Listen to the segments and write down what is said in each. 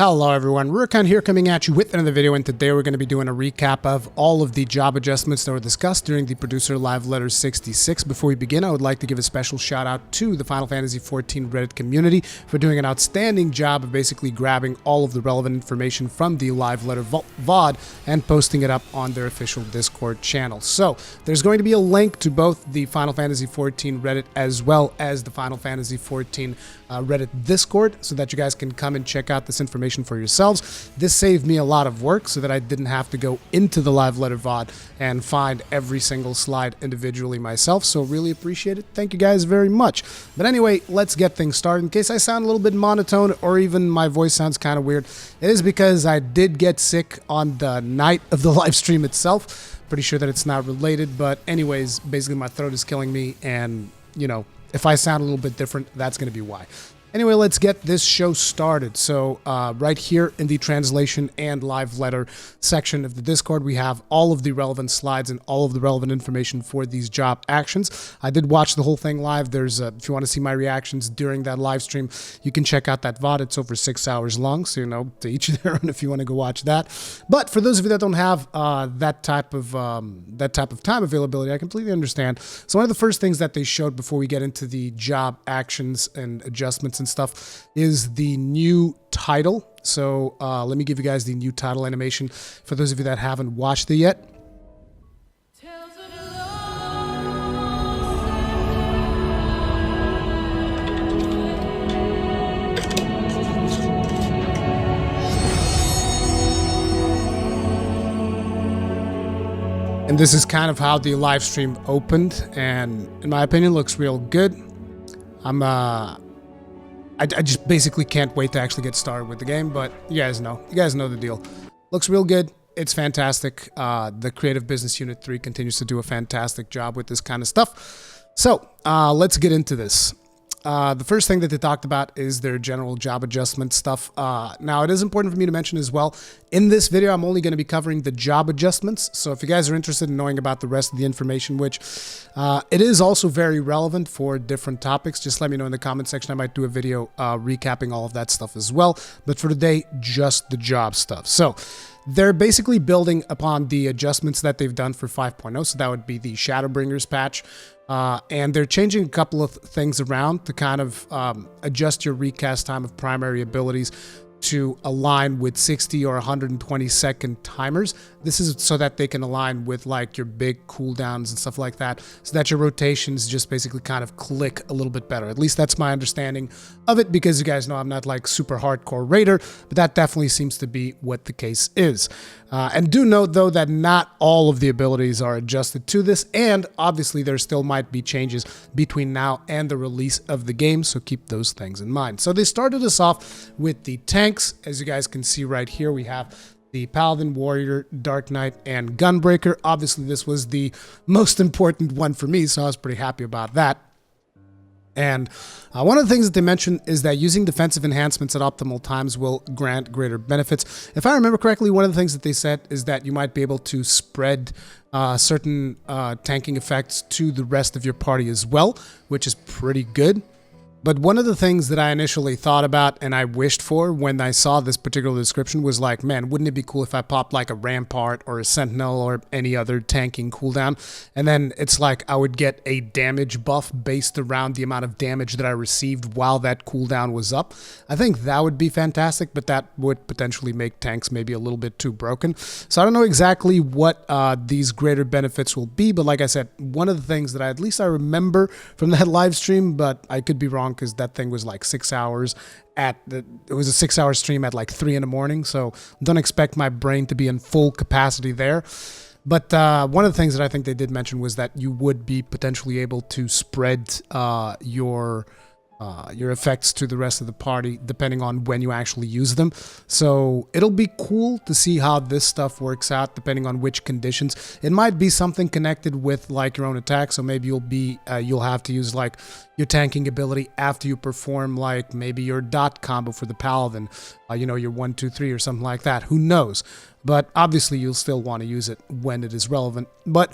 Hello everyone, Rurikhan here coming at you with another video, and today we're going to be doing a recap of all of the job adjustments that were discussed during the Producer Live Letter 66. Before we begin, I would like to give a special shout out to the Final Fantasy XIV Reddit community for doing an outstanding job of basically grabbing all of the relevant information from the Live Letter VOD and posting it up on their official Discord channel. So there's going to be a link to both the Final Fantasy XIV Reddit as well as the Final Fantasy XIV Reddit Discord so that you guys can come and check out this information for yourselves. This saved me a lot of work so that I didn't have to go into the Live Letter VOD and find every single slide individually myself, so really appreciate it. Thank you guys very much. But anyway, let's get things started. In case I sound a little bit monotone or even my voice sounds kind of weird, it is because I did get sick on the night of the live stream itself. Pretty sure that it's not related, but anyways, basically my throat is killing me, and you know, if I sound a little bit different, that's going to be why. Anyway, let's get this show started. So right here in the translation and live letter section of the Discord, we have all of the relevant slides and all of the relevant information for these job actions. I did watch the whole thing live. There's if you want to see my reactions during that live stream, you can check out that VOD. It's over 6 hours long, so you know, to each their own if you want to go watch that. But for those of you that don't have that type of time availability, I completely understand. So one of the first things that they showed before we get into the job actions and adjustments and stuff is the new title. So let me give you guys the new title animation for those of you that haven't watched it yet. And this is kind of how the live stream opened, and in my opinion looks real good. I just basically can't wait to actually get started with the game, but you guys know the deal. Looks real good. It's fantastic. The Creative Business Unit 3 continues to do a fantastic job with this kind of stuff. So let's get into this. The first thing that they talked about is their general job adjustment stuff. Now, it is important for me to mention as well, in this video, I'm only going to be covering the job adjustments. So if you guys are interested in knowing about the rest of the information, which it is also very relevant for different topics, just let me know in the comment section. I might do a video recapping all of that stuff as well. But for today, just the job stuff. So they're basically building upon the adjustments that they've done for 5.0. So that would be the Shadowbringers patch. And they're changing a couple of things around to kind of adjust your recast time of primary abilities to align with 60 or 120 second timers. This is so that they can align with like your big cooldowns and stuff like that, so that your rotations just basically kind of click a little bit better. At least that's my understanding of it, because you guys know I'm not like super hardcore raider, but that definitely seems to be what the case is. And do note though that not all of the abilities are adjusted to this, and obviously there still might be changes between now and the release of the game, so keep those things in mind. So they started us off with the tanks. As you guys can see right here, we have the Paladin, Warrior, Dark Knight, and Gunbreaker. Obviously this was the most important one for me, so I was pretty happy about that. And one of the things that they mentioned is that using defensive enhancements at optimal times will grant greater benefits. If I remember correctly, one of the things that they said is that you might be able to spread certain tanking effects to the rest of your party as well, which is pretty good. But one of the things that I initially thought about and I wished for when I saw this particular description was like, man, wouldn't it be cool if I popped like a Rampart or a Sentinel or any other tanking cooldown? And then it's like I would get a damage buff based around the amount of damage that I received while that cooldown was up. I think that would be fantastic, but that would potentially make tanks maybe a little bit too broken. So I don't know exactly what these greater benefits will be, but like I said, one of the things that at least I remember from that live stream, but I could be wrong, because that thing was like 6 hours it was a 6 hour stream at like 3 in the morning, so don't expect my brain to be in full capacity there. But one of the things that I think they did mention was that you would be potentially able to spread your effects to the rest of the party depending on when you actually use them. So it'll be cool to see how this stuff works out depending on which conditions. It might be something connected with like your own attack, so maybe you'll have to use like your tanking ability after you perform like maybe your dot combo for the Paladin, you know, your 1 2 3 or something like that. Who knows? But obviously you'll still want to use it when it is relevant. But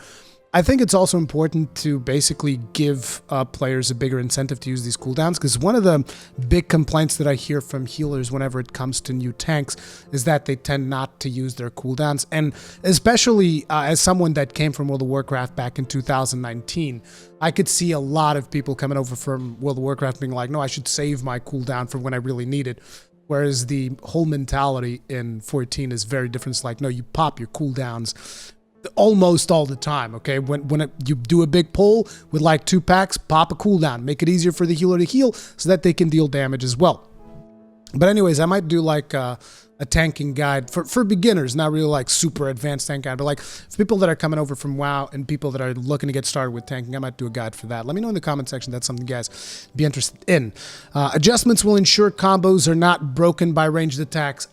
I think it's also important to basically give players a bigger incentive to use these cooldowns, because one of the big complaints that I hear from healers whenever it comes to new tanks is that they tend not to use their cooldowns. And especially as someone that came from World of Warcraft back in 2019, I could see a lot of people coming over from World of Warcraft being like, no, I should save my cooldown for when I really need it. Whereas the whole mentality in 14 is very different. It's like, no, you pop your cooldowns almost all the time, okay? When you do a big pull with like 2 packs, pop a cooldown. Make it easier for the healer to heal so that they can deal damage as well. But anyways, I might do like a tanking guide for beginners, not really like super advanced tank guide, but like for people that are coming over from WoW and people that are looking to get started with tanking, I might do a guide for that. Let me know in the comment section if that's something you guys be interested in. Adjustments will ensure combos are not broken by ranged attacks.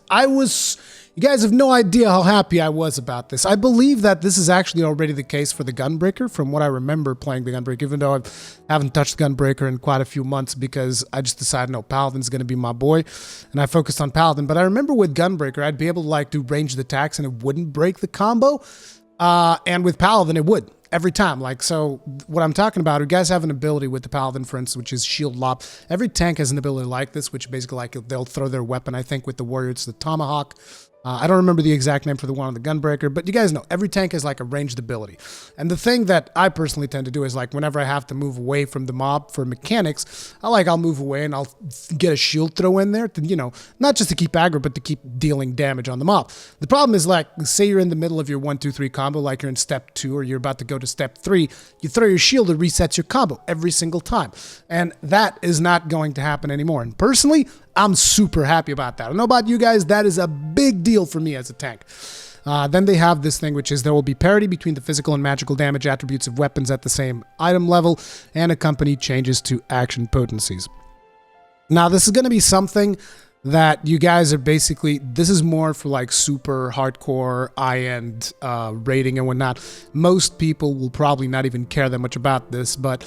You guys have no idea how happy I was about this. I believe that this is actually already the case for the Gunbreaker, from what I remember playing the Gunbreaker, even though I haven't touched Gunbreaker in quite a few months because I just decided, no, Paladin's going to be my boy, and I focused on Paladin. But I remember with Gunbreaker, I'd be able to like do ranged attacks and it wouldn't break the combo, and with Paladin, it would. Every time. Like, so what I'm talking about, you guys have an ability with the Paladin, for instance, which is Shield Lob. Every tank has an ability like this, which basically like they'll throw their weapon. I think with the Warrior, it's the Tomahawk. I don't remember the exact name for the one on the Gunbreaker, but you guys know every tank has like a ranged ability. And the thing that I personally tend to do is like whenever I have to move away from the mob for mechanics, I'll move away and I'll get a shield throw in there to, you know, not just to keep aggro, but to keep dealing damage on the mob. The problem is like, say you're in the middle of your 1-2-3 combo, like you're in step 2 or you're about to go to step 3, you throw your shield, it resets your combo every single time. And that is not going to happen anymore. And personally, I'm super happy about that. I don't know about you guys, that is a big deal for me as a tank. Then they have this thing, which is there will be parity between the physical and magical damage attributes of weapons at the same item level, and accompanied changes to action potencies. Now, this is going to be something that you guys are basically, this is more for like super hardcore high-end rating and whatnot. Most people will probably not even care that much about this, but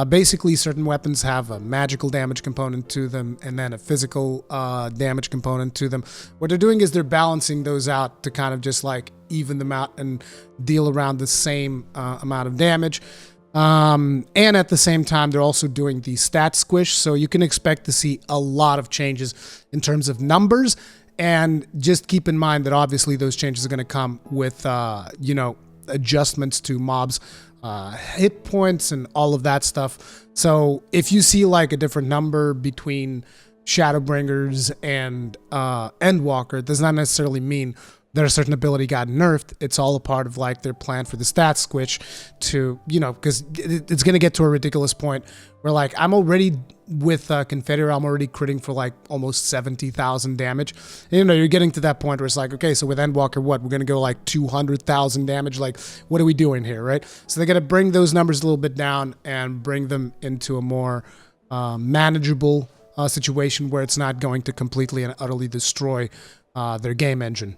basically certain weapons have a magical damage component to them and then a physical damage component to them. What they're doing is they're balancing those out to kind of just like even them out and deal around the same amount of damage. And at the same time, they're also doing the stat squish, so you can expect to see a lot of changes in terms of numbers. And just keep in mind that obviously those changes are going to come with, you know, adjustments to mobs, hit points and all of that stuff. So if you see like a different number between Shadowbringers and Endwalker, it does not necessarily mean that a certain ability got nerfed. It's all a part of like their plan for the stat squish to, you know, because it's going to get to a ridiculous point where like I'm already with Confederate, I'm already critting for like almost 70,000 damage. And, you know, you're getting to that point where it's like, okay, so with Endwalker, what? We're going to go like 200,000 damage. Like, what are we doing here, right? So they're going to bring those numbers a little bit down and bring them into a more manageable situation where it's not going to completely and utterly destroy their game engine.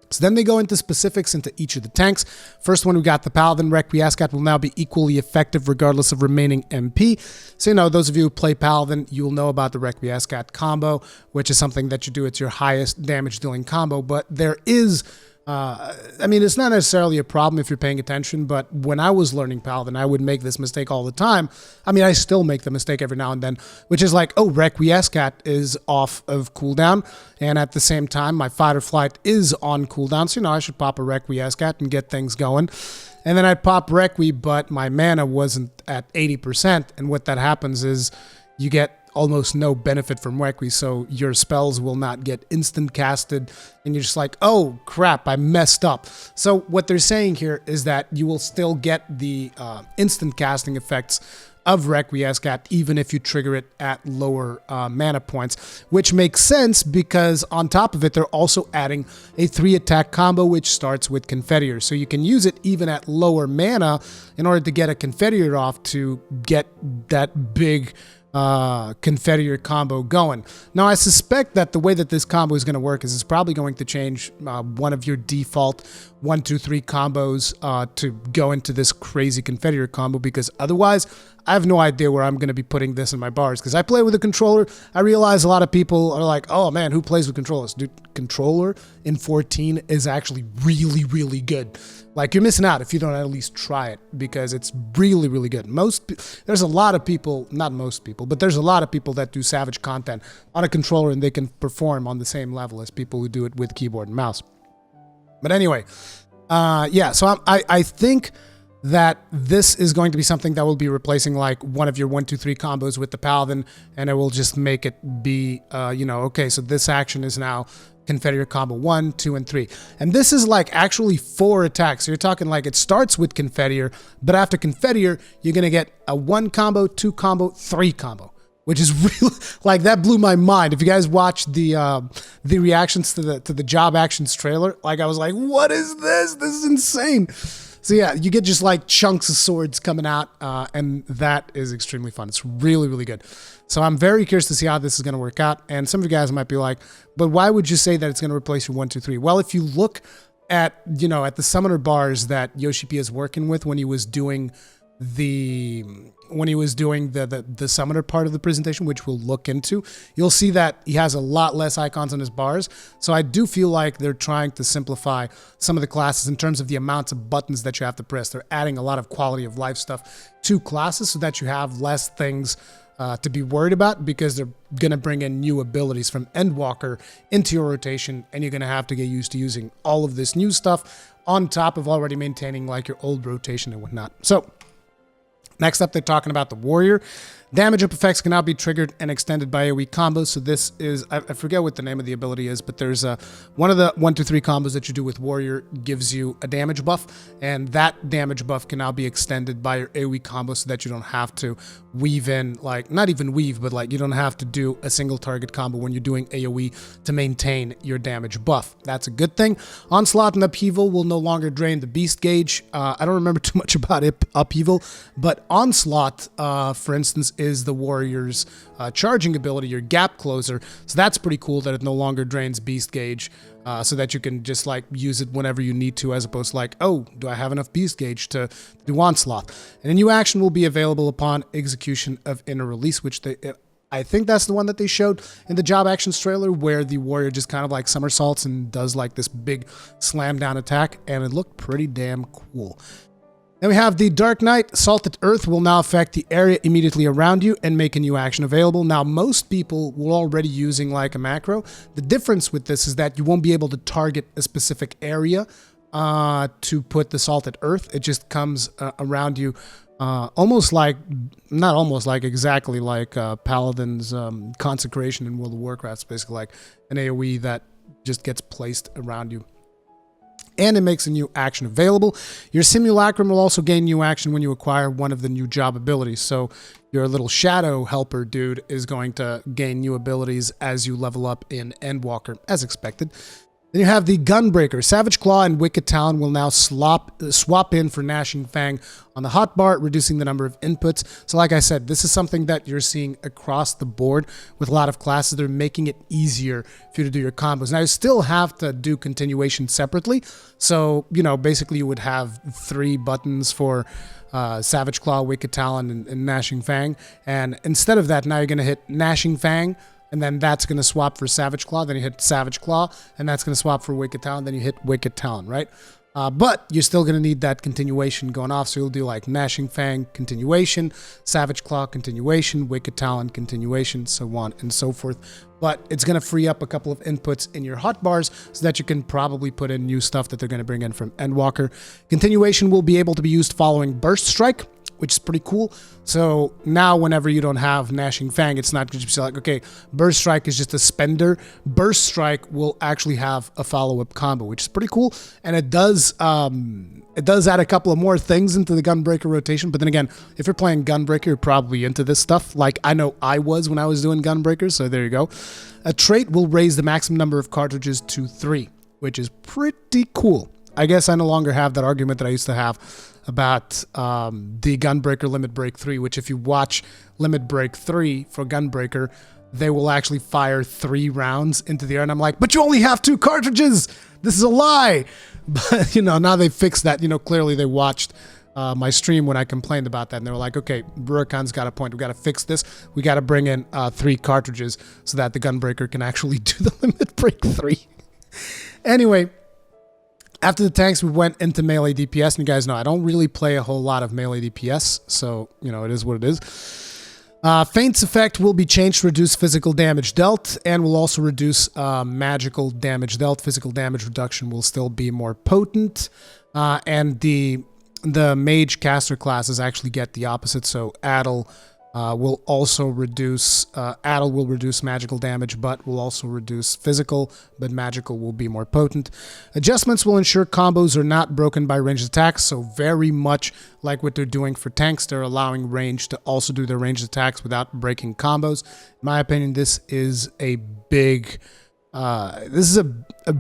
So then they go into specifics into each of the tanks. First one, we got the Paladin. Requiescat will now be equally effective regardless of remaining MP. So, you know, those of you who play Paladin, you'll know about the Requiescat combo, which is something that you do. It's your highest damage dealing combo, but there is... I mean, it's not necessarily a problem if you're paying attention, but when I was learning Paladin, I would make this mistake all the time. I mean, I still make the mistake every now and then, which is like, oh, Requiescat is off of cooldown, and at the same time, my fight or flight is on cooldown, so, you know, I should pop a Requiescat and get things going. And then I'd pop Requi, but my mana wasn't at 80%, and what that happens is you get almost no benefit from Requi, so your spells will not get instant casted, and you're just like, oh crap, I messed up. So what they're saying here is that you will still get the instant casting effects of Requiescat even if you trigger it at lower mana points, which makes sense because on top of it, they're also adding a 3-attack combo which starts with Confiteor. So you can use it even at lower mana in order to get a Confiteor off to get that big Confiteor combo going. Now, I suspect that the way that this combo is going to work is it's probably going to change one of your default 1-2-3 combos to go into this crazy Confiteor combo, because otherwise I have no idea where I'm going to be putting this in my bars because I play with a controller. I realize a lot of people are like, oh man, who plays with controllers? Dude, controller in 14 is actually really, really good. Like, you're missing out if you don't at least try it because it's really, really good. There's a lot of people, not most people, but there's a lot of people that do Savage content on a controller and they can perform on the same level as people who do it with keyboard and mouse. But anyway, yeah, so I think that this is going to be something that will be replacing like one of your 1-2-3 combos with the Paladin, and it will just make it be, okay, so this action is now Confederate combo 1, 2, and 3. And this is like actually 4 attacks. So you're talking like it starts with Confederate, but after Confederate, you're going to get a 1 combo, 2 combo, 3 combo, which is really, like, that blew my mind. If you guys watched the reactions to the Job Actions trailer, like, I was like, what is this? This is insane. So yeah, you get just like chunks of swords coming out, and that is extremely fun. It's really, really good. So I'm very curious to see how this is going to work out. And some of you guys might be like, but why would you say that it's going to replace your 1-2-3? Well, if you look at, at the summoner bars that Yoshi P is working with when he was doing the summoner part of the presentation, which we'll look into, you'll see that he has a lot less icons on his bars. So I do feel like they're trying to simplify some of the classes in terms of the amounts of buttons that you have to press. They're adding a lot of quality of life stuff to classes so that you have less things to be worried about, because they're going to bring in new abilities from Endwalker into your rotation, and you're going to have to get used to using all of this new stuff on top of already maintaining like your old rotation and whatnot. So next up, they're talking about the Warrior. Damage up effects can now be triggered and extended by AoE combos. So this is, I forget what the name of the ability is, but there's one of the 1-2-3 combos that you do with Warrior gives you a damage buff, and that damage buff can now be extended by your AoE combo so that you don't have to weave in, like, not even weave, but like you don't have to do a single target combo when you're doing AoE to maintain your damage buff. That's a good thing. Onslaught and Upheaval will no longer drain the beast gauge. I don't remember too much about Upheaval, but Onslaught, for instance, is the Warrior's charging ability, your gap closer. So that's pretty cool that it no longer drains beast gauge, so that you can just like use it whenever you need to, as opposed to like, oh, do I have enough beast gauge to do Onslaught? And a new action will be available upon execution of inner release, which I think that's the one that they showed in the Job Actions trailer, where the Warrior just kind of like somersaults and does like this big slam down attack, and it looked pretty damn cool. Then we have the Dark Knight. Salted Earth will now affect the area immediately around you and make a new action available. Now, most people were already using like a macro. The difference with this is that you won't be able to target a specific area to put the Salted Earth. It just comes around you, almost like, not almost like, exactly like Paladin's Consecration in World of Warcraft. It's basically like an AoE that just gets placed around you, and it makes a new action available. Your Simulacrum will also gain new action when you acquire one of the new job abilities. So your little Shadow Helper dude is going to gain new abilities as you level up in Endwalker, as expected. Then you have the Gunbreaker. Savage Claw and Wicked Talon will now swap in for Gnashing Fang on the hotbar, reducing the number of inputs. So like I said, this is something that you're seeing across the board with a lot of classes. They're making it easier for you to do your combos. Now, you still have to do continuation separately. So, basically you would have 3 buttons for Savage Claw, Wicked Talon, and Gnashing Fang. And instead of that, now you're going to hit Gnashing Fang, and then that's going to swap for Savage Claw. Then you hit Savage Claw, and that's going to swap for Wicked Talon. Then you hit Wicked Talon, right? But you're still going to need that continuation going off. So you'll do like Gnashing Fang, continuation, Savage Claw, continuation, Wicked Talon, continuation, so on and so forth. But it's going to free up a couple of inputs in your hotbars so that you can probably put in new stuff that they're going to bring in from Endwalker. Continuation will be able to be used following Burst Strike, which is pretty cool. So now whenever you don't have Gnashing Fang, it's not just like, okay, Burst Strike is just a spender. Burst Strike will actually have a follow-up combo, which is pretty cool. And it does add a couple of more things into the Gunbreaker rotation. But then again, if you're playing Gunbreaker, you're probably into this stuff. Like I know I was when I was doing Gunbreaker, so there you go. A trait will raise the maximum number of cartridges to 3, which is pretty cool. I guess I no longer have that argument that I used to have about the Gunbreaker Limit Break 3, which if you watch Limit Break 3 for Gunbreaker, they will actually fire 3 rounds into the air. And I'm like, but you only have 2 cartridges. This is a lie. But, now they fixed that. Clearly they watched my stream when I complained about that, and they were like, okay, Rurikhan's got a point. We got to fix this. We got to bring in 3 cartridges so that the Gunbreaker can actually do the limit break 3. Anyway, after the tanks, we went into melee DPS, and you guys know I don't really play a whole lot of melee DPS, so, you know, it is what it is. Feint's effect will be changed to reduce physical damage dealt, and will also reduce magical damage dealt. Physical damage reduction will still be more potent, and the Mage caster classes actually get the opposite, so Addle will also reduce, Addle will reduce magical damage, but will also reduce physical, but magical will be more potent. Adjustments will ensure combos are not broken by ranged attacks, so very much like what they're doing for tanks, they're allowing range to also do their ranged attacks without breaking combos. In my opinion, this is a big... this is a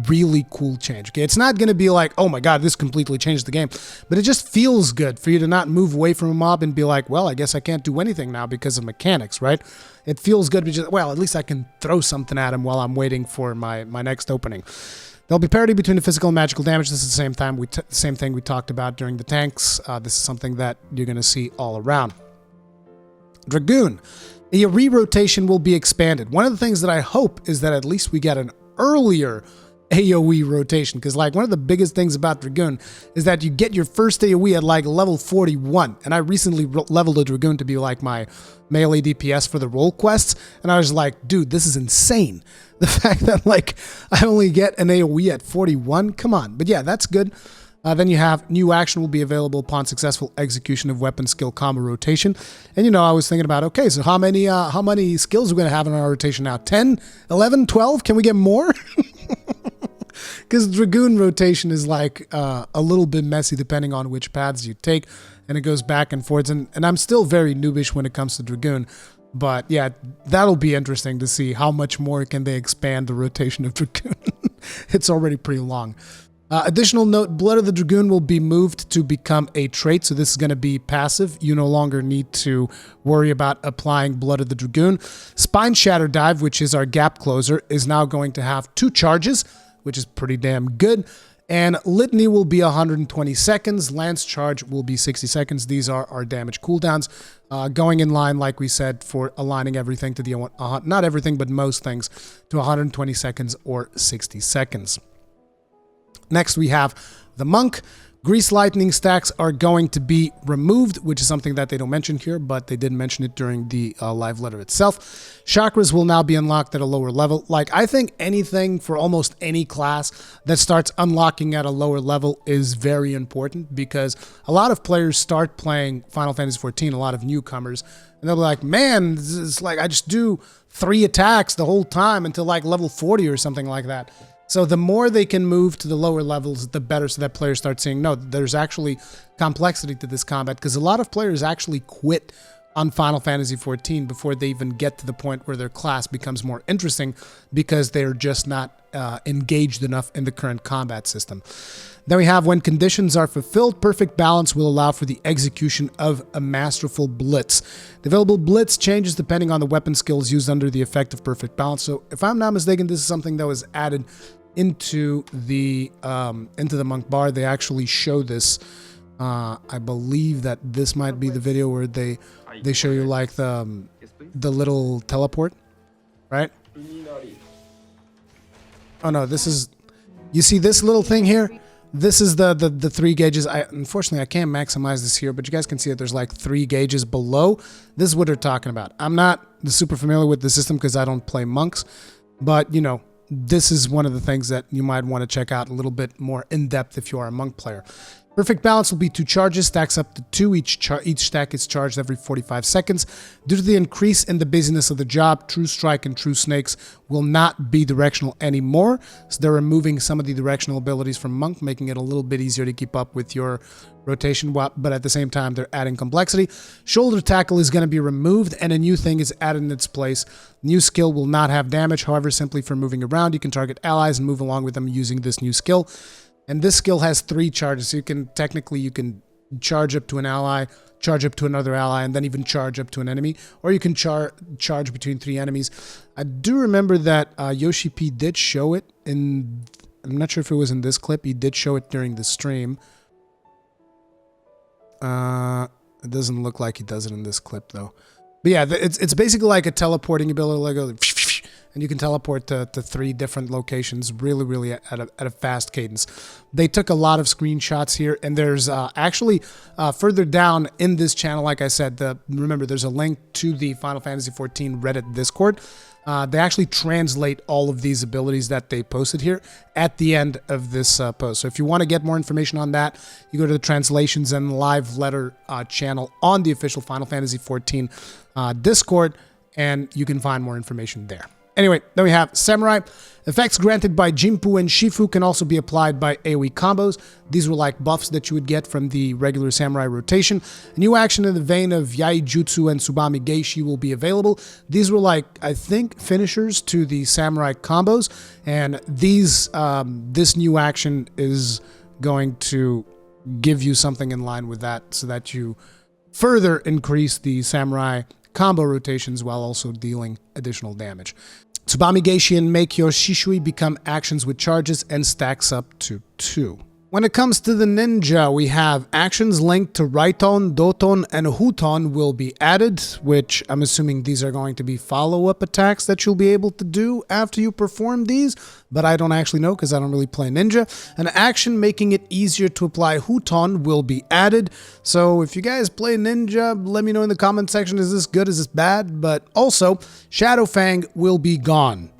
really cool change. Okay, it's not going to be like, oh my god, this completely changed the game, but it just feels good for you to not move away from a mob and be like, well, I guess I can't do anything now because of mechanics, right? It feels good to just, well, at least I can throw something at him while I'm waiting for my next opening. There'll be parity between the physical and magical damage. This is the same thing we talked about during the tanks. This is something that you're going to see all around. Dragoon. The re-rotation will be expanded. One of the things that I hope is that at least we get an earlier AoE rotation, because like one of the biggest things about Dragoon is that you get your first AoE at like level 41, and I recently leveled a Dragoon to be like my melee DPS for the role quests, and I was like, dude, this is insane. The fact that like I only get an AoE at 41, come on. But yeah, that's good. Then you have new action will be available upon successful execution of weapon skill combo rotation. And you know, I was thinking about, okay, so how many skills are we going to have in our rotation now? 10, 11, 12? Can we get more? Because Dragoon rotation is like a little bit messy depending on which paths you take, and it goes back and forth. And I'm still very noobish when it comes to Dragoon. But yeah, that'll be interesting to see how much more can they expand the rotation of Dragoon. It's already pretty long. Additional note, Blood of the Dragoon will be moved to become a trait, so this is going to be passive. You no longer need to worry about applying Blood of the Dragoon. Spine Shatter Dive, which is our gap closer, is now going to have 2 charges, which is pretty damn good. And Litany will be 120 seconds. Lance Charge will be 60 seconds. These are our damage cooldowns. Going in line, like we said, for aligning everything to the, not everything, but most things, to 120 seconds or 60 seconds. Next, we have the Monk. Grease Lightning stacks are going to be removed, which is something that they don't mention here, but they did mention it during the live letter itself. Chakras will now be unlocked at a lower level. Like, I think anything for almost any class that starts unlocking at a lower level is very important, because a lot of players start playing Final Fantasy XIV, a lot of newcomers, and they'll be like, man, it's like I just do 3 attacks the whole time until like level 40 or something like that. So the more they can move to the lower levels, the better, so that players start seeing, no, there's actually complexity to this combat, because a lot of players actually quit on Final Fantasy XIV before they even get to the point where their class becomes more interesting, because they're just not engaged enough in the current combat system. Then we have, when conditions are fulfilled, perfect balance will allow for the execution of a masterful blitz. The available blitz changes depending on the weapon skills used under the effect of perfect balance. So if I'm not mistaken, this is something that was added into the monk bar. They actually show this. I believe that this might be the video where they show you like the little teleport, right? Oh no, this is, you see this little thing here? This is the 3 gauges. Unfortunately, I can't maximize this here, but you guys can see that there's like 3 gauges below. This is what they're talking about. I'm not super familiar with the system because I don't play monks, but you know, this is one of the things that you might want to check out a little bit more in depth if you are a monk player. Perfect balance will be 2 charges, stacks up to 2. Each stack is charged every 45 seconds. Due to the increase in the busyness of the job, True Strike and True Snakes will not be directional anymore. So they're removing some of the directional abilities from Monk, making it a little bit easier to keep up with your rotation, but at the same time, they're adding complexity. Shoulder Tackle is going to be removed, and a new thing is added in its place. New skill will not have damage. However, simply for moving around, you can target allies and move along with them using this new skill. And this skill has 3 charges, so you can charge up to an ally, charge up to another ally, and then even charge up to an enemy, or you can charge between 3 enemies. I do remember that Yoshi P did show it in, I'm not sure if it was in this clip, he did show it during the stream. It doesn't look like he does it in this clip though. But yeah, it's basically like a teleporting ability, like and you can teleport to 3 different locations really at a fast cadence. They took a lot of screenshots here, and there's actually further down in this channel, like I said, remember there's a link to the Final Fantasy XIV Reddit Discord. They actually translate all of these abilities that they posted here at the end of this post. So if you want to get more information on that, you go to the translations and live letter channel on the official Final Fantasy XIV Discord, and you can find more information there. Anyway, then we have Samurai. Effects granted by Jinpu and Shifu can also be applied by AoE combos. These were like buffs that you would get from the regular Samurai rotation. A new action in the vein of Yai Jutsu and Tsubami Geishi will be available. These were like, I think, finishers to the Samurai combos. And these, this new action is going to give you something in line with that so that you further increase the Samurai combo rotations while also dealing additional damage. Tsubami Geishi and Make Your Shishui become actions with charges and stacks up to 2. When it comes to the ninja, we have actions linked to Raiton, Doton, and Huton will be added, which I'm assuming these are going to be follow-up attacks that you'll be able to do after you perform these, but I don't actually know because I don't really play ninja. An action making it easier to apply Huton will be added, so if you guys play ninja, let me know in the comment section, is this good, is this bad? But also, Shadowfang will be gone.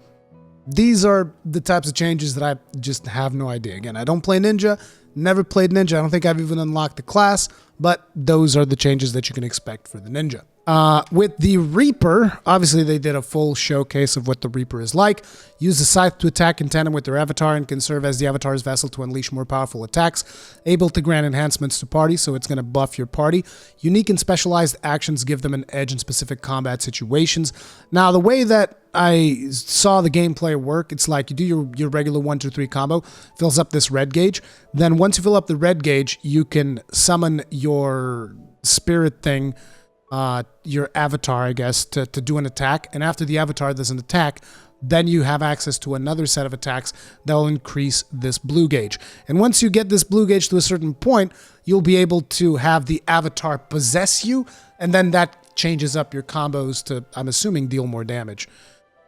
These are the types of changes that I just have no idea. Again, I don't play ninja, never played ninja. I don't think I've even unlocked the class, but those are the changes that you can expect for the ninja. With the Reaper, obviously they did a full showcase of what the Reaper is like. Use the scythe to attack in tandem with their avatar and can serve as the avatar's vessel to unleash more powerful attacks. Able to grant enhancements to party, so it's going to buff your party. Unique and specialized actions give them an edge in specific combat situations. Now, the way that I saw the gameplay work, it's like you do your regular 1, 2, 3 combo, fills up this red gauge. Then once you fill up the red gauge, you can summon your spirit thing, your avatar, I guess, to do an attack. And after the avatar does an attack, then you have access to another set of attacks that will increase this blue gauge. And once you get this blue gauge to a certain point, you'll be able to have the avatar possess you, and then that changes up your combos to, I'm assuming, deal more damage.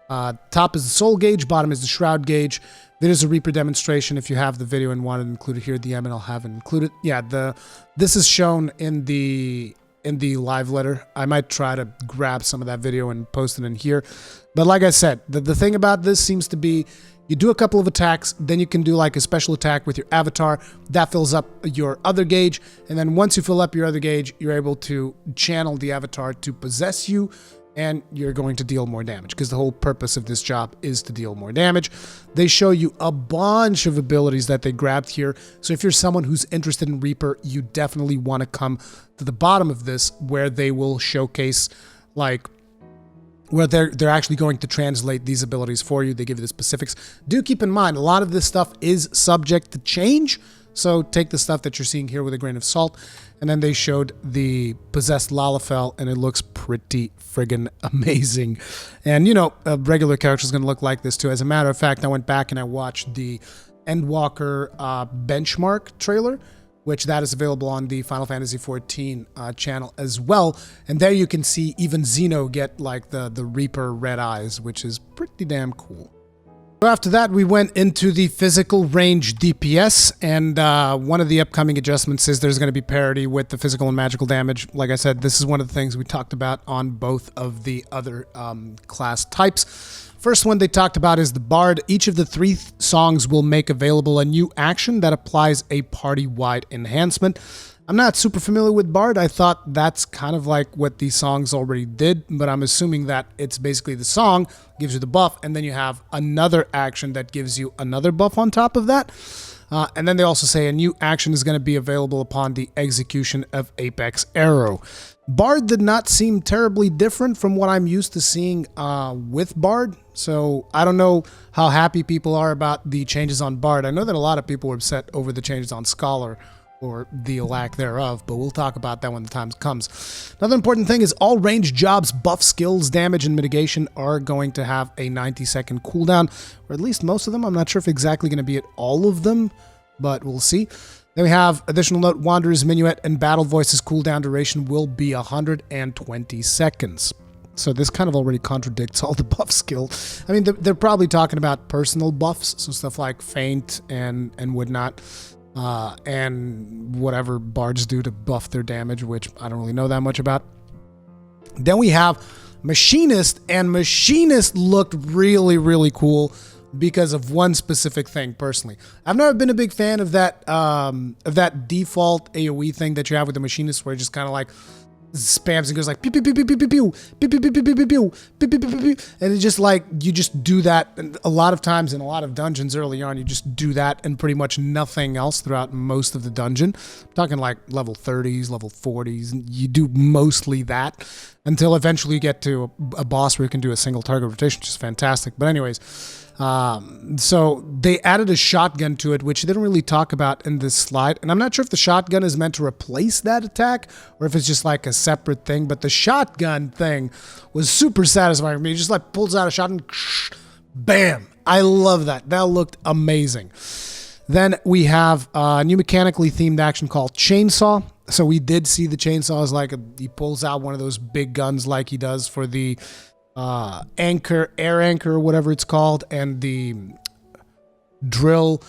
Top is the soul gauge, bottom is the shroud gauge. There's a Reaper demonstration. If you have the video and want it included here, DM and I'll have it included. Yeah, this is shown in the live letter. I might try to grab some of that video and post it in here. But like I said, the thing about this seems to be you do a couple of attacks, then you can do like a special attack with your avatar. That fills up your other gauge. And then once you fill up your other gauge, you're able to channel the avatar to possess you, and you're going to deal more damage because the whole purpose of this job is to deal more damage. They show you a bunch of abilities that they grabbed here. So if you're someone who's interested in Reaper, you definitely want to come to the bottom of this where they will showcase like where they're actually going to translate these abilities for you. They give you the specifics. Do keep in mind, a lot of this stuff is subject to change. So take the stuff that you're seeing here with a grain of salt. And then they showed the possessed Lalafell, and it looks pretty friggin' amazing. And, you know, a regular character is going to look like this too. As a matter of fact, I went back and I watched the Endwalker benchmark trailer, which that is available on the Final Fantasy XIV channel as well. And there you can see even Xeno get like the Reaper red eyes, which is pretty damn cool. So after that, we went into the physical ranged DPS, and one of the upcoming adjustments is there's going to be parity with the physical and magical damage. Like I said, this is one of the things we talked about on both of the other class types. First one they talked about is the Bard. Each of the 3 songs will make available a new action that applies a party-wide enhancement. I'm not super familiar with Bard. I thought that's kind of like what these songs already did, but I'm assuming that it's basically the song gives you the buff, and then you have another action that gives you another buff on top of that. And then they also say a new action is going to be available upon the execution of Apex Arrow. Bard did not seem terribly different from what I'm used to seeing with Bard, so I don't know how happy people are about the changes on Bard. I know that a lot of people were upset over the changes on Scholar, or the lack thereof, but we'll talk about that when the time comes. Another important thing is all ranged jobs, buff skills, damage, and mitigation are going to have a 90-second cooldown, or at least most of them. I'm not sure if exactly going to be at all of them, but we'll see. Then we have additional note, Wanderer's Minuet and Battle Voice's cooldown duration will be 120 seconds. So this kind of already contradicts all the buff skill. I mean, they're probably talking about personal buffs, so stuff like Feint and whatnot, and whatever bards do to buff their damage, which I don't really know that much about. Then we have Machinist, and Machinist looked really, really cool because of one specific thing. Personally, I've never been a big fan of that default AoE thing that you have with the Machinist, where it just kind of like spams and goes like pew pew pew pew pew pew pew pew pew pew pew pew pew pew pew pew pew, and it's just like you just do that. And a lot of times in a lot of dungeons early on, you just do that and pretty much nothing else throughout most of the dungeon. I'm talking like level 30s, level 40s, and you do mostly that until eventually you get to a boss where you can do a single target rotation, which is fantastic. But anyways, so they added a shotgun to it, which they didn't really talk about in this slide. And I'm not sure if the shotgun is meant to replace that attack or if it's just like a separate thing. But the shotgun thing was super satisfying for me. It just like pulls out a shotgun, bam. I love that. That looked amazing. Then we have a new mechanically themed action called Chainsaw. So we did see the chainsaw as like he pulls out one of those big guns like he does for the air anchor, or whatever it's called, and the drill.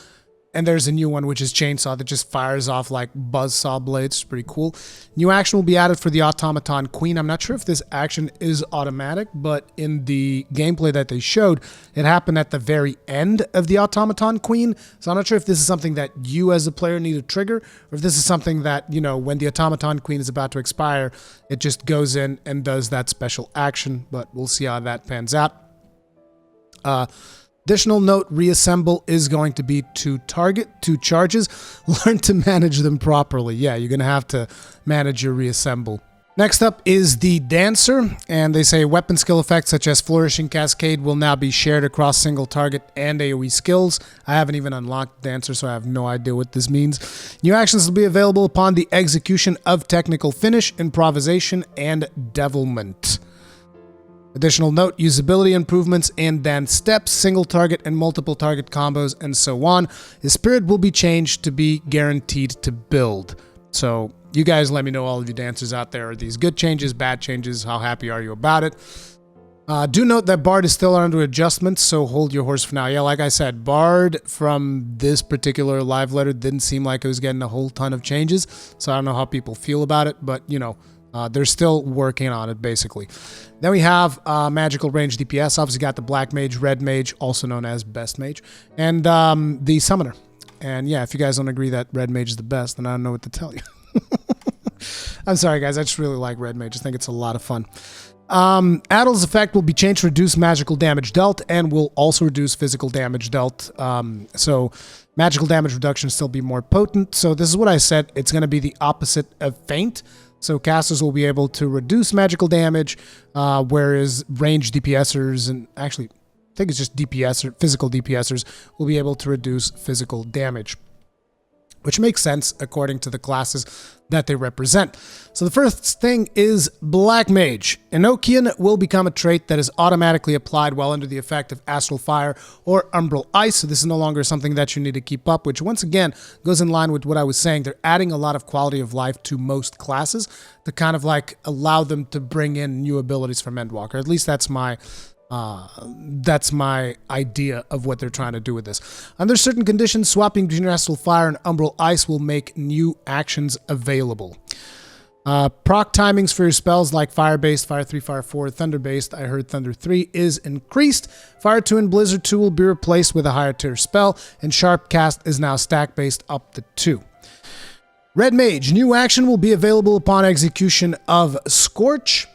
And there's a new one, which is Chainsaw, that just fires off like buzzsaw blades. It's pretty cool. New action will be added for the Automaton Queen. I'm not sure if this action is automatic, but in the gameplay that they showed, it happened at the very end of the Automaton Queen. So I'm not sure if this is something that you as a player need to trigger, or if this is something that, you know, when the Automaton Queen is about to expire, it just goes in and does that special action. But we'll see how that pans out. Additional note, reassemble is going to be 2 charges. Learn to manage them properly. Yeah, you're going to have to manage your reassemble. Next up is the Dancer, and they say weapon skill effects such as Flourishing Cascade will now be shared across single target and AoE skills. I haven't even unlocked Dancer, so I have no idea what this means. New actions will be available upon the execution of Technical Finish, Improvisation, and Devilment. Additional note, usability improvements and dance steps, single target and multiple target combos, and so on. His spirit will be changed to be guaranteed to build. So you guys let me know, all of you dancers out there. Are these good changes, bad changes? How happy are you about it? Do note that Bard is still under adjustments, so hold your horse for now. Yeah, like I said, Bard from this particular live letter didn't seem like it was getting a whole ton of changes, so I don't know how people feel about it, but you know, they're still working on it, basically. Then we have magical ranged DPS. Obviously got the Black Mage, Red Mage, also known as Best Mage, and the Summoner. And yeah, if you guys don't agree that Red Mage is the best, then I don't know what to tell you. I'm sorry, guys. I just really like Red Mage. I think it's a lot of fun. Addle's effect will be changed to reduce magical damage dealt and will also reduce physical damage dealt. So magical damage reduction will still be more potent. So this is what I said. It's going to be the opposite of Feint. So casters will be able to reduce magical damage, whereas ranged DPSers, and actually I think it's just physical DPSers, will be able to reduce physical damage, which makes sense according to the classes that they represent. So the first thing is Black Mage. Enochian will become a trait that is automatically applied while under the effect of Astral Fire or Umbral Ice. So this is no longer something that you need to keep up, which once again goes in line with what I was saying. They're adding a lot of quality of life to most classes to kind of like allow them to bring in new abilities from Endwalker. At least that's my idea of what they're trying to do with this. Under certain conditions, swapping between Astral Fire and Umbral Ice will make new actions available. Proc timings for your spells like Fire-based, Fire 3, Fire 4, Thunder-based, I heard Thunder 3, is increased. Fire 2 and Blizzard 2 will be replaced with a higher tier spell, and Sharp Cast is now stack-based up to 2. Red Mage, new action will be available upon execution of Scorch.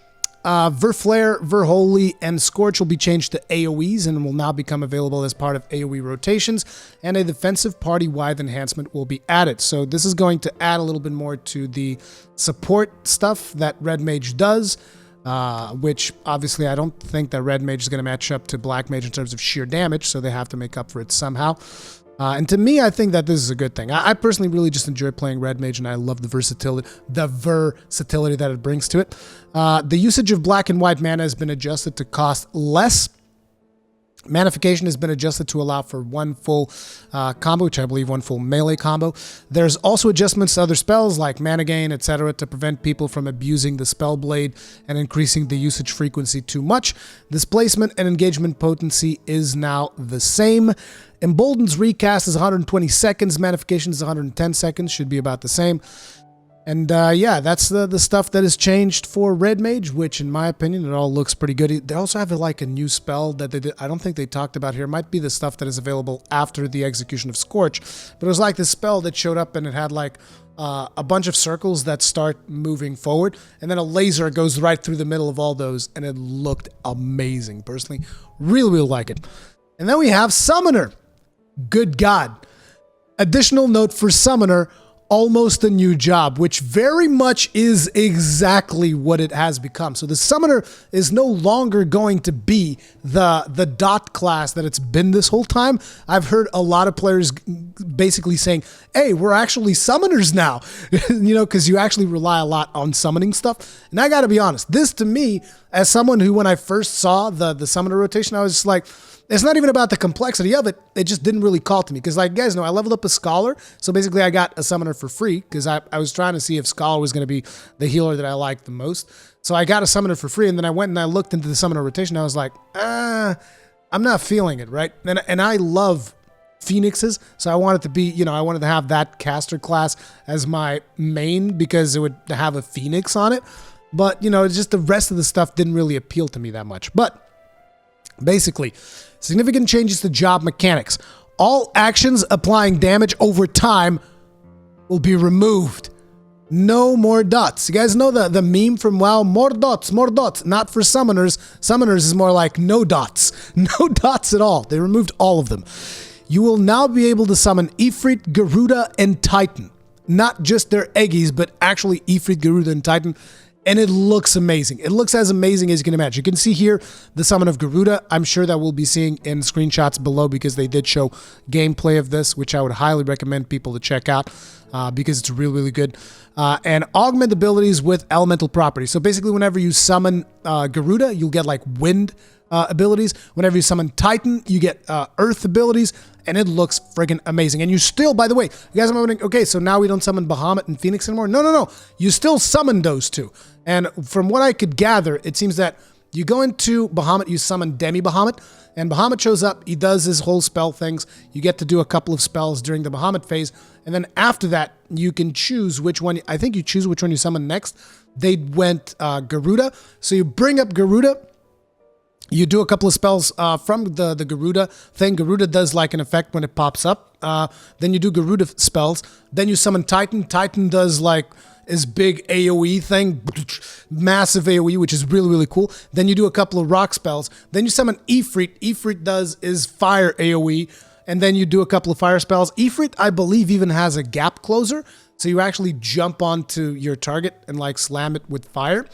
Verflare, Verholy, and Scorch will be changed to AoEs and will now become available as part of AoE rotations, and a defensive party-wide enhancement will be added. So this is going to add a little bit more to the support stuff that Red Mage does, which obviously I don't think that Red Mage is going to match up to Black Mage in terms of sheer damage, so they have to make up for it somehow. And to me, I think that this is a good thing. I personally really just enjoy playing Red Mage, and I love the versatility that it brings to it. The usage of black and white mana has been adjusted to cost less. Manification has been adjusted to allow for one full combo, which I believe one full melee combo. There's also adjustments to other spells like mana gain, etc. to prevent people from abusing the spell blade and increasing the usage frequency too much. Displacement and engagement potency is now the same. Embolden's recast is 120 seconds. Manification is 110 seconds. Should be about the same. And yeah, that's the stuff that has changed for Red Mage, which in my opinion, it all looks pretty good. They also have like a new spell that they did. I don't think they talked about here. It might be the stuff that is available after the execution of Scorch. But it was like this spell that showed up and it had like a bunch of circles that start moving forward. And then a laser goes right through the middle of all those. And it looked amazing. Personally, really, really like it. And then we have Summoner. Good God. Additional note for Summoner. Almost a new job, which very much is exactly what it has become. So the Summoner is no longer going to be the dot class that it's been this whole time. I've heard a lot of players basically saying, hey, we're actually Summoners now, you know, because you actually rely a lot on summoning stuff. And I got to be honest, this to me, as someone who, when I first saw the Summoner rotation, I was just like, it's not even about the complexity of it. It just didn't really call to me. Because like you guys know, I leveled up a Scholar. So basically I got a Summoner for free. Because I was trying to see if Scholar was going to be the healer that I liked the most. So I got a Summoner for free. And then I went and I looked into the Summoner rotation. I was like, I'm not feeling it, right? And I love Phoenixes. So I wanted to be, you know, I wanted to have that caster class as my main. Because it would have a Phoenix on it. But, you know, it's just the rest of the stuff didn't really appeal to me that much. But basically, significant changes to job mechanics. All actions applying damage over time will be removed. No more dots. You guys know the meme from WoW? More dots, more dots. Not for summoners. Summoners is more like no dots. No dots at all. They removed all of them. You will now be able to summon Ifrit, Garuda, and Titan. Not just their Eggies, but actually Ifrit, Garuda, and Titan. And it looks amazing. It looks as amazing as you can imagine. You can see here the summon of Garuda. I'm sure that we'll be seeing in screenshots below because they did show gameplay of this, which I would highly recommend people to check out because it's really, really good. And augment abilities with elemental properties. So basically, whenever you summon Garuda, you'll get like wind abilities. Whenever you summon Titan, you get earth abilities. And it looks friggin' amazing. And you still, by the way, you guys are wondering, okay, so now we don't summon Bahamut and Phoenix anymore? No, no, no. You still summon those two. And from what I could gather, it seems that you go into Bahamut, you summon Demi Bahamut, and Bahamut shows up, he does his whole spell things. You get to do a couple of spells during the Bahamut phase. And then after that, you can choose which one, I think you choose which one you summon next. They went Garuda. So you bring up Garuda. You do a couple of spells from the Garuda thing. Garuda does like an effect when it pops up. Then you do Garuda spells. Then you summon Titan. Titan does like his big AoE thing. Massive AoE, which is really, really cool. Then you do a couple of rock spells. Then you summon Ifrit. Ifrit does his fire AoE. And then you do a couple of fire spells. Ifrit, I believe, even has a gap closer. So you actually jump onto your target and like slam it with fire.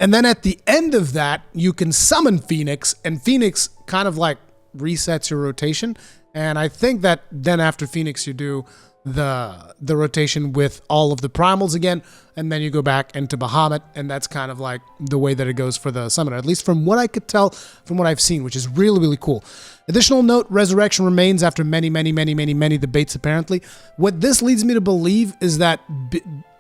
And then at the end of that, you can summon Phoenix, and Phoenix kind of like resets your rotation. And I think that then after Phoenix, you do the rotation with all of the primals again, and then you go back into Bahamut, and that's kind of like the way that it goes for the summoner, at least from what I could tell from what I've seen, which is really, really cool. Additional note, Resurrection remains after many debates, apparently. What this leads me to believe is that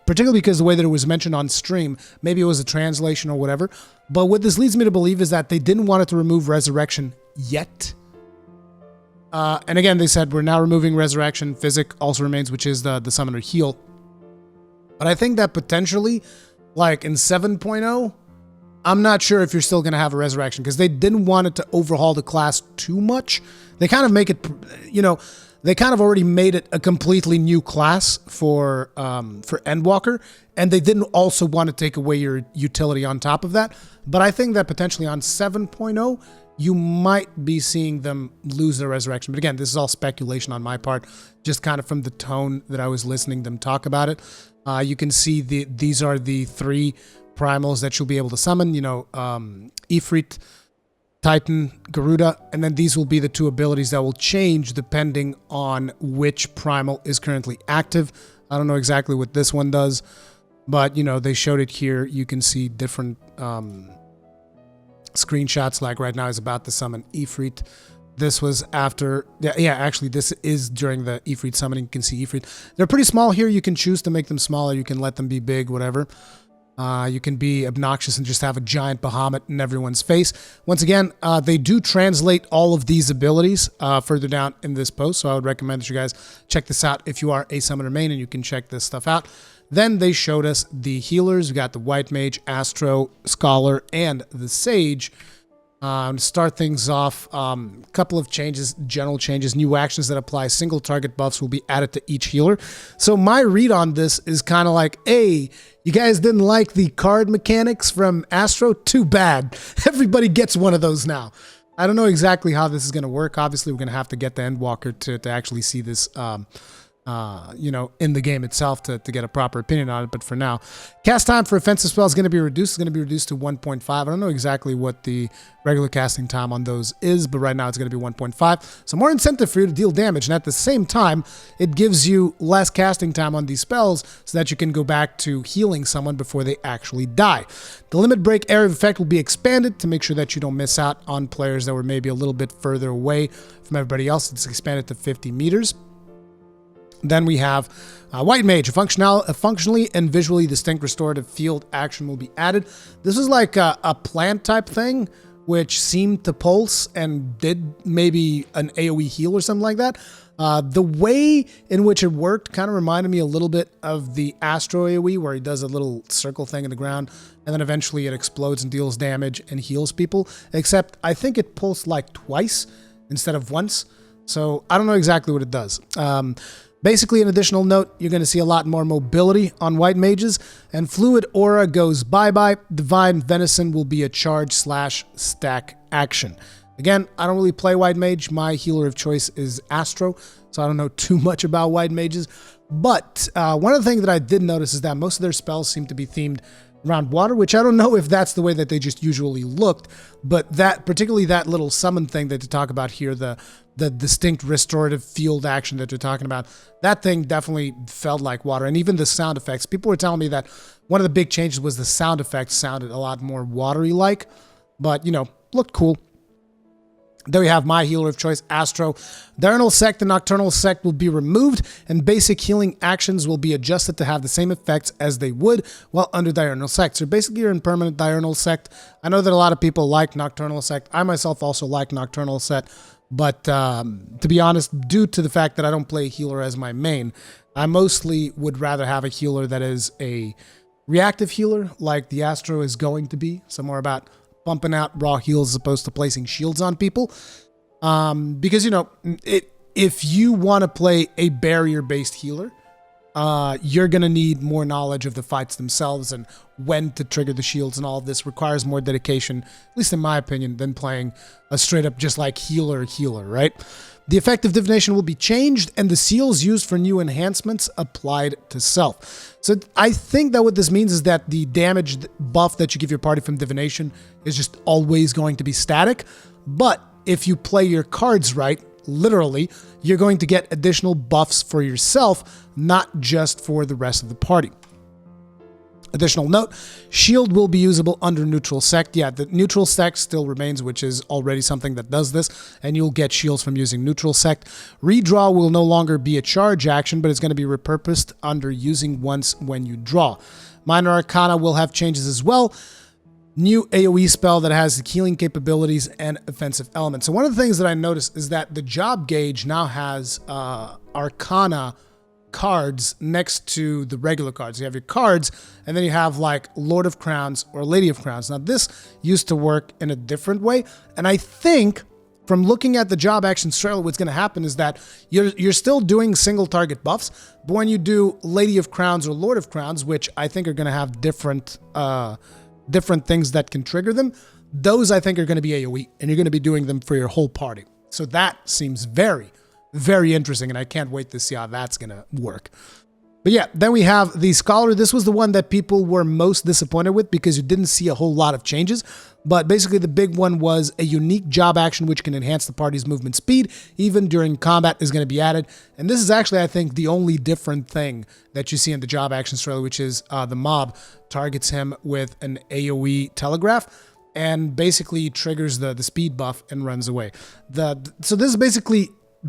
particularly because the way that it was mentioned on stream, maybe it was a translation or whatever. But what this leads me to believe is that they didn't want it to remove Resurrection yet. And again, they said, we're now removing Resurrection. Physic also remains, which is the Summoner heal. But I think that potentially, like in 7.0, I'm not sure if you're still going to have a Resurrection because they didn't want it to overhaul the class too much. They kind of make it, you know, they kind of already made it a completely new class for Endwalker, and they didn't also want to take away your utility on top of that. But I think that potentially on 7.0, you might be seeing them lose their Resurrection. But again, this is all speculation on my part, just kind of from the tone that I was listening them talk about it. You can see these are the three primals that you'll be able to summon, you know, Ifrit, Titan, Garuda, and then these will be the two abilities that will change depending on which primal is currently active. I don't know exactly what this one does, but, you know, they showed it here. You can see different screenshots, like right now is about to summon Ifrit. This was after, yeah, actually, this is during the Ifrit summoning. You can see Ifrit. They're pretty small here. You can choose to make them smaller. You can let them be big, whatever. You can be obnoxious and just have a giant Bahamut in everyone's face. Once again, they do translate all of these abilities further down in this post, so I would recommend that you guys check this out if you are a Summoner main and you can check this stuff out. Then they showed us the healers. We got the White Mage, Astro, Scholar, and the Sage. To start things off, a couple of changes, general changes, new actions that apply single target buffs will be added to each healer. So my read on this is kind of like, hey, you guys didn't like the card mechanics from Astro? Too bad. Everybody gets one of those now. I don't know exactly how this is going to work. Obviously, we're going to have to get the Endwalker to actually see this you know, in the game itself to get a proper opinion on it. But for now, cast time for offensive spells is going to be reduced. It's going to be reduced to 1.5. I don't know exactly what the regular casting time on those is, but right now it's going to be 1.5. So more incentive for you to deal damage. And at the same time, it gives you less casting time on these spells so that you can go back to healing someone before they actually die. The limit break area of effect will be expanded to make sure that you don't miss out on players that were maybe a little bit further away from everybody else. It's expanded to 50 meters. Then we have White Mage. A functionally and visually distinct restorative field action will be added. This is like a plant type thing, which seemed to pulse and did maybe an AoE heal or something like that. The way in which it worked kind of reminded me a little bit of the Astro AoE, where he does a little circle thing in the ground, and then eventually it explodes and deals damage and heals people. Except I think it pulsed like twice instead of once. So I don't know exactly what it does. Basically, an additional note, you're going to see a lot more mobility on White Mages, and Fluid Aura goes bye-bye. Divine Venison will be a charge/stack action. Again, I don't really play White Mage. My healer of choice is Astro, so I don't know too much about White Mages. But one of the things that I did notice is that most of their spells seem to be themed around water, which I don't know if that's the way that they just usually looked, but that, particularly that little summon thing that they talk about here, the distinct restorative field action that they're talking about, that thing definitely felt like water. And even the sound effects, people were telling me that one of the big changes was the sound effects sounded a lot more watery-like, but, you know, looked cool. There we have my healer of choice, Astro. Diurnal Sect and Nocturnal Sect will be removed, and basic healing actions will be adjusted to have the same effects as they would while under Diurnal Sect. So basically you're in permanent Diurnal Sect. I know that a lot of people like Nocturnal Sect. I myself also like Nocturnal Sect, but to be honest, due to the fact that I don't play healer as my main, I mostly would rather have a healer that is a reactive healer like the Astro is going to be, somewhere about pumping out raw heals as opposed to placing shields on people. Because, you know, if you want to play a barrier-based healer, you're going to need more knowledge of the fights themselves and when to trigger the shields, and all of this requires more dedication, at least in my opinion, than playing a straight-up just like healer, right? The effective divination will be changed, and the seals used for new enhancements applied to self. So I think that what this means is that the damage buff that you give your party from divination is just always going to be static. But if you play your cards right, literally, you're going to get additional buffs for yourself, not just for the rest of the party. Additional note, shield will be usable under neutral sect. Yeah, the neutral sect still remains, which is already something that does this, and you'll get shields from using neutral sect. Redraw will no longer be a charge action, but it's going to be repurposed under using once when you draw. Minor Arcana will have changes as well. New AoE spell that has the healing capabilities and offensive elements. So one of the things that I noticed is that the job gauge now has Arcana cards next to the regular cards. You have your cards, and then you have like Lord of Crowns or Lady of Crowns. Now this used to work in a different way, and I think from looking at the job action trailer, what's going to happen is that you're still doing single target buffs, but when you do Lady of Crowns or Lord of Crowns, which I think are going to have different things that can trigger them, those I think are going to be AoE, and you're going to be doing them for your whole party. So that seems very, very interesting, and I can't wait to see how that's going to work. But yeah, then we have the Scholar. This was the one that people were most disappointed with because you didn't see a whole lot of changes. But basically the big one was a unique job action which can enhance the party's movement speed, even during combat, is going to be added. And this is actually, I think, the only different thing that you see in the job action trailer, which is the mob targets him with an AoE telegraph. and basically triggers the speed buff and runs away. So this is basically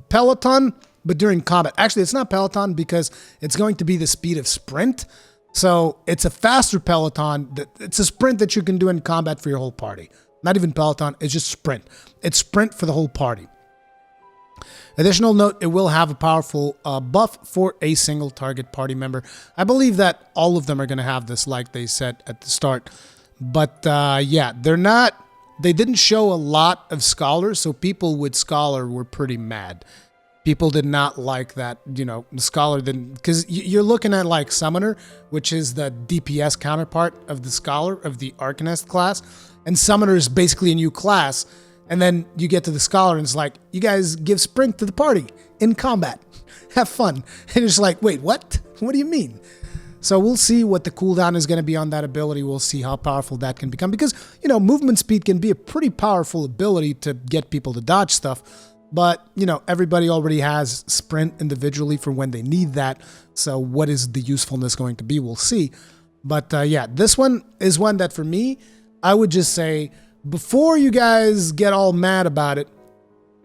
Peloton, but during combat. Actually, it's not Peloton because it's going to be the speed of sprint. So it's a faster Peloton. It's a sprint that you can do in combat for your whole party. Not even Peloton, it's just sprint. It's sprint for the whole party. Additional note, it will have a powerful buff for a single target party member. I believe that all of them are going to have this like they said at the start. But yeah, they didn't show a lot of Scholar, so people with Scholar were pretty mad. People did not like that, you know, the Scholar didn't, because you're looking at like Summoner, which is the DPS counterpart of the Scholar, of the Arcanist class, and Summoner is basically a new class, and then you get to the Scholar and it's like, you guys give sprint to the party in combat. Have fun. And it's like, wait, what? What do you mean? So we'll see what the cooldown is going to be on that ability. We'll see how powerful that can become, because, you know, movement speed can be a pretty powerful ability to get people to dodge stuff. But, you know, everybody already has sprint individually for when they need that. So what is the usefulness going to be? We'll see. But yeah, this one is one that for me, I would just say, before you guys get all mad about it,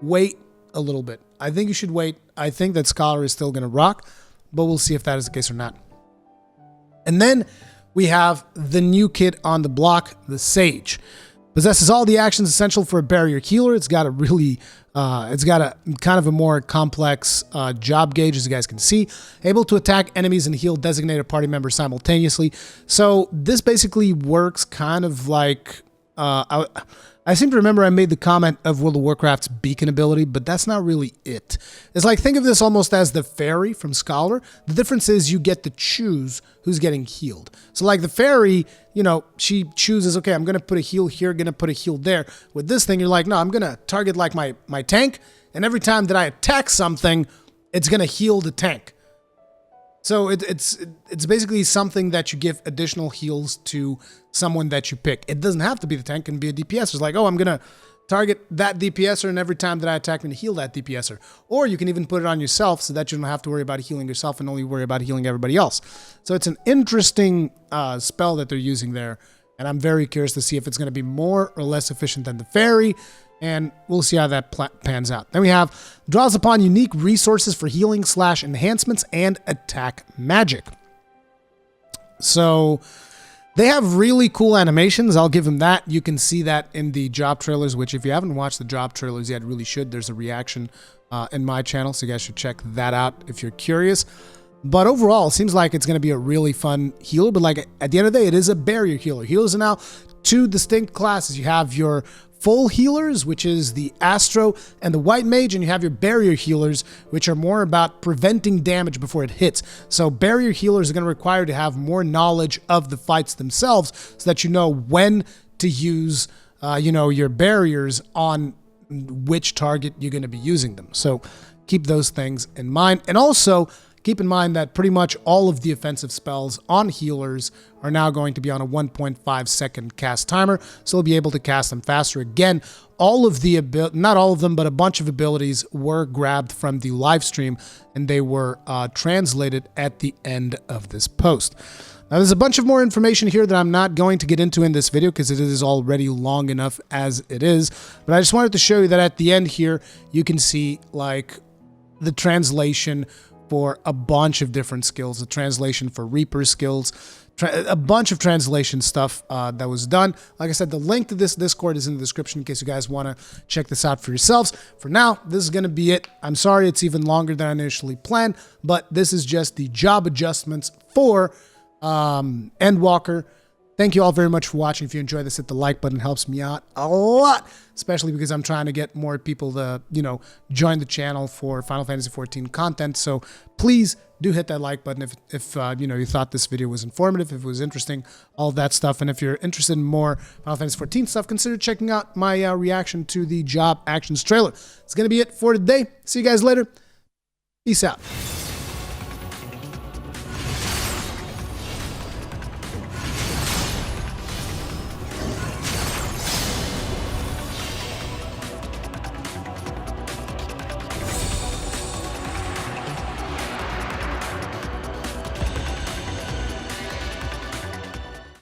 wait a little bit. I think you should wait. I think that Scholar is still going to rock, but we'll see if that is the case or not. And then we have the new kid on the block, the Sage. Possesses all the actions essential for a barrier healer. It's got a really, it's got a kind of a more complex job gauge, as you guys can see. Able to attack enemies and heal designated party members simultaneously. So this basically works kind of like, I seem to remember I made the comment of World of Warcraft's beacon ability, but that's not really it. It's like, think of this almost as the fairy from Scholar. The difference is you get to choose who's getting healed. So like the fairy, you know, she chooses, okay, I'm going to put a heal here, going to put a heal there. With this thing, you're like, no, I'm going to target like my tank, and every time that I attack something, it's going to heal the tank. So it's basically something that you give additional heals to someone that you pick. It doesn't have to be the tank, it can be a DPS. It's like, oh, I'm going to target that DPSer, and every time that I attack, I'm going to heal that DPSer. Or you can even put it on yourself so that you don't have to worry about healing yourself and only worry about healing everybody else. So it's an interesting spell that they're using there, and I'm very curious to see if it's going to be more or less efficient than the fairy. And we'll see how that pans out. Then we have draws upon unique resources for healing / enhancements and attack magic. So they have really cool animations. I'll give them that. You can see that in the job trailers, which if you haven't watched the job trailers yet, really should. There's a reaction in my channel, so you guys should check that out if you're curious. But overall, it seems like it's going to be a really fun healer. But like at the end of the day, it is a barrier healer. Healers are now two distinct classes. You have your full healers, which is the Astro and the White Mage, and you have your barrier healers, which are more about preventing damage before it hits. So barrier healers are going to require to have more knowledge of the fights themselves so that you know when to use, you know, your barriers on which target you're going to be using them. So keep those things in mind. And also keep in mind that pretty much all of the offensive spells on healers are now going to be on a 1.5 second cast timer, so we'll be able to cast them faster. Again, all of the not all of them, but a bunch of abilities were grabbed from the live stream, and they were translated at the end of this post. Now, there's a bunch of more information here that I'm not going to get into in this video because it is already long enough as it is, but I just wanted to show you that at the end here, you can see like the translation for a bunch of different skills, the translation for Reaper skills, a bunch of translation stuff that was done. Like I said, the link to this Discord is in the description in case you guys want to check this out for yourselves. For now, this is going to be it. I'm sorry it's even longer than I initially planned, but this is just the job adjustments for Endwalker. Thank you all very much for watching. If you enjoyed this, hit the like button. It helps me out a lot, especially because I'm trying to get more people to, you know, join the channel for Final Fantasy XIV content. So please do hit that like button if you know, you thought this video was informative, if it was interesting, all that stuff. And if you're interested in more Final Fantasy XIV stuff, consider checking out my reaction to the Job Actions trailer. It's going to be it for today. See you guys later. Peace out.